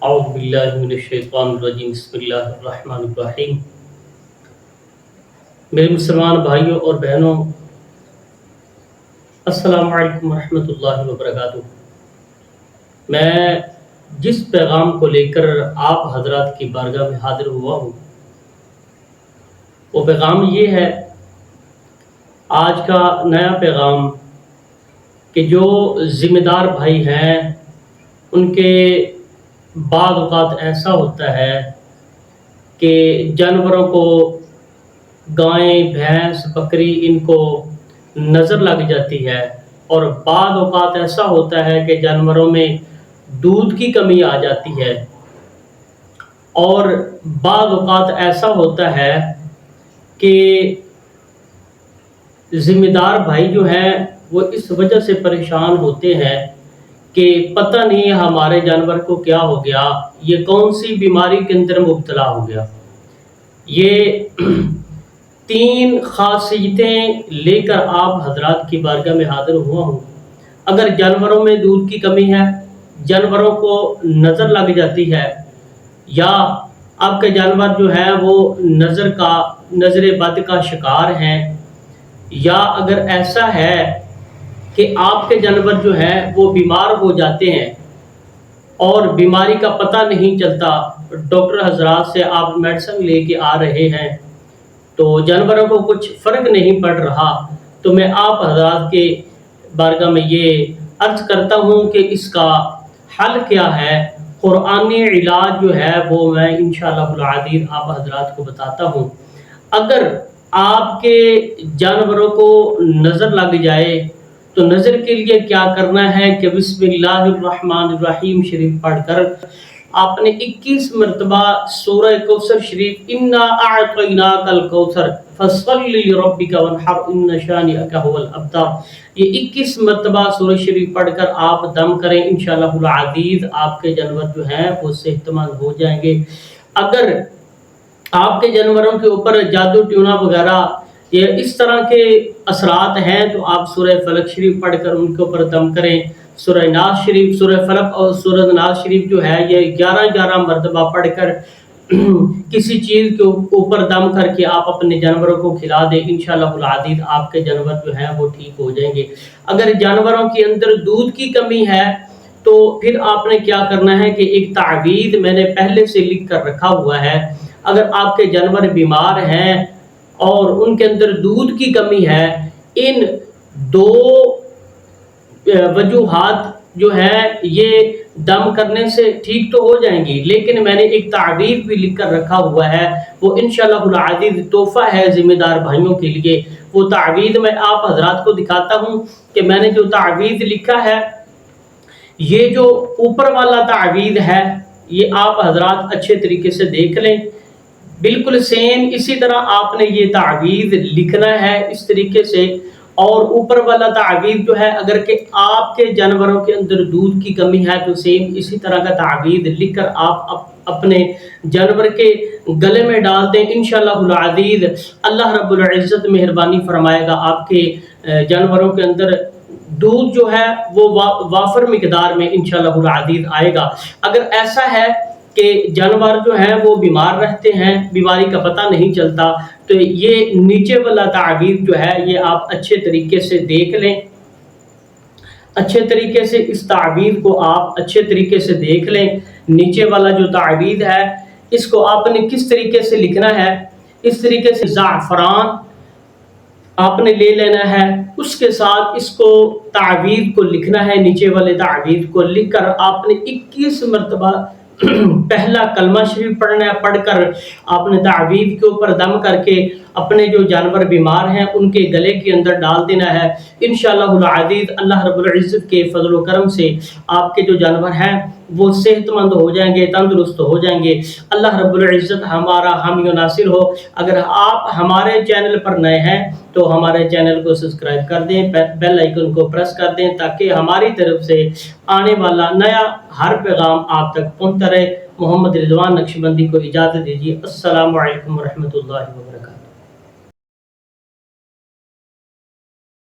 اعوذ باللہ من الشیطان الرجیم بسم اللہ الرحمن الرحیم۔ میرے مسلمان بھائیوں اور بہنوں، السلام علیکم ورحمۃ اللہ وبرکاتہ۔ میں جس پیغام کو لے کر آپ حضرات کی بارگاہ میں حاضر ہوا ہوں، وہ پیغام یہ ہے، آج کا نیا پیغام، کہ جو ذمہ دار بھائی ہیں ان کے بعض اوقات ایسا ہوتا ہے کہ جانوروں کو، گائیں، بھینس، بکری، ان کو نظر لگ جاتی ہے، اور بعض اوقات ایسا ہوتا ہے کہ جانوروں میں دودھ کی کمی آ جاتی ہے، اور بعض اوقات ایسا ہوتا ہے کہ ذمہ دار بھائی جو ہیں وہ اس وجہ سے پریشان ہوتے ہیں کہ پتہ نہیں ہمارے جانور کو کیا ہو گیا، یہ کون سی بیماری کے اندر مبتلا ہو گیا۔ یہ تین خاصیتیں لے کر آپ حضرات کی بارگاہ میں حاضر ہوا ہوں۔ اگر جانوروں میں دودھ کی کمی ہے، جانوروں کو نظر لگ جاتی ہے، یا آپ کے جانور جو ہے وہ نظر بد کا شکار ہیں، یا اگر ایسا ہے کہ آپ کے جانور جو ہیں وہ بیمار ہو جاتے ہیں اور بیماری کا پتہ نہیں چلتا، ڈاکٹر حضرات سے آپ میڈیسن لے کے آ رہے ہیں تو جانوروں کو کچھ فرق نہیں پڑ رہا، تو میں آپ حضرات کے بارگاہ میں یہ عرض کرتا ہوں کہ اس کا حل کیا ہے۔ قرآنی علاج جو ہے وہ میں انشاءاللہ العزیز آپ حضرات کو بتاتا ہوں۔ اگر آپ کے جانوروں کو نظر لگ جائے تو نظر کے لیے کیا کرنا ہے کہ بسم اللہ الرحمن الرحیم شریف پڑھ کر آپ نے 21 مرتبہ سورہ کوثر شریف، انا اعطیناک الکوثر فصلی لربک وانحر ان شانئک ھو الابتر، یہ 21 مرتبہ سورہ شریف پڑھ کر آپ دم کریں، انشاءاللہ العزیز آپ کے جانور جو ہیں وہ صحت مند ہو جائیں گے۔ اگر آپ کے جانوروں کے اوپر جادو ٹونا وغیرہ یہ اس طرح کے اثرات ہیں تو آپ سورہ فلق شریف پڑھ کر ان کے اوپر دم کریں۔ سورہ ناس شریف، سورہ فلق اور سورہ ناس شریف جو ہے یہ 11 مرتبہ پڑھ کر کسی چیز کے اوپر دم کر کے آپ اپنے جانوروں کو کھلا دیں، انشاءاللہ العزیز آپ کے جانور جو ہیں وہ ٹھیک ہو جائیں گے۔ اگر جانوروں کے اندر دودھ کی کمی ہے تو پھر آپ نے کیا کرنا ہے کہ ایک تعویذ میں نے پہلے سے لکھ کر رکھا ہوا ہے۔ اگر آپ کے جانور بیمار ہیں اور ان کے اندر دودھ کی کمی ہے، ان دو وجوہات جو ہے یہ دم کرنے سے ٹھیک تو ہو جائیں گی، لیکن میں نے ایک تعویذ بھی لکھ کر رکھا ہوا ہے، وہ انشاءاللہ العزیز تحفہ ہے ذمہ دار بھائیوں کے لیے۔ وہ تعویذ میں آپ حضرات کو دکھاتا ہوں کہ میں نے جو تعویذ لکھا ہے، یہ جو اوپر والا تعویذ ہے یہ آپ حضرات اچھے طریقے سے دیکھ لیں، بالکل سیم اسی طرح آپ نے یہ تعویذ لکھنا ہے اس طریقے سے، اور اوپر والا تعویذ جو ہے اگر کہ آپ کے جانوروں کے اندر دودھ کی کمی ہے تو سیم اسی طرح کا تعویذ لکھ کر آپ اپنے جانور کے گلے میں ڈال دیں، انشاءاللہ العزیز اللہ رب العزت مہربانی فرمائے گا، آپ کے جانوروں کے اندر دودھ جو ہے وہ وافر مقدار میں انشاءاللہ العزیز آئے گا۔ اگر ایسا ہے کہ جانور جو ہیں وہ بیمار رہتے ہیں، بیماری کا پتہ نہیں چلتا، تو یہ نیچے والا تعویذ جو ہے یہ آپ اچھے طریقے سے دیکھ لیں، اچھے طریقے سے اس تعویذ کو آپ اچھے طریقے سے دیکھ لیں۔ نیچے والا جو تعویذ ہے اس کو آپ نے کس طریقے سے لکھنا ہے، اس طریقے سے زعفران آپ نے لے لینا ہے، اس کے ساتھ اس کو تعویذ کو لکھنا ہے، نیچے والے تعویذ کو لکھ کر آپ نے 21 مرتبہ پہلا کلمہ شریف پڑھنا ہے، پڑھ کر آپ نے تعویذ کے اوپر دم کر کے اپنے جو جانور بیمار ہیں ان کے گلے کے اندر ڈال دینا ہے، انشاءاللہ العزیز اللہ رب العزت کے فضل و کرم سے آپ کے جو جانور ہیں وہ صحت مند ہو جائیں گے، تندرست ہو جائیں گے۔ اللہ رب العزت ہمارا حامی و ناصر ہو۔ اگر آپ ہمارے چینل پر نئے ہیں تو ہمارے چینل کو سبسکرائب کر دیں، بیل آئیکن کو پریس کر دیں تاکہ ہماری طرف سے آنے والا نیا ہر پیغام آپ تک پہنچتا رہے۔ محمد رضوان نقشبندی کو اجازت دیجیے۔ السلام علیکم ورحمۃ اللہ وبرکاتہ۔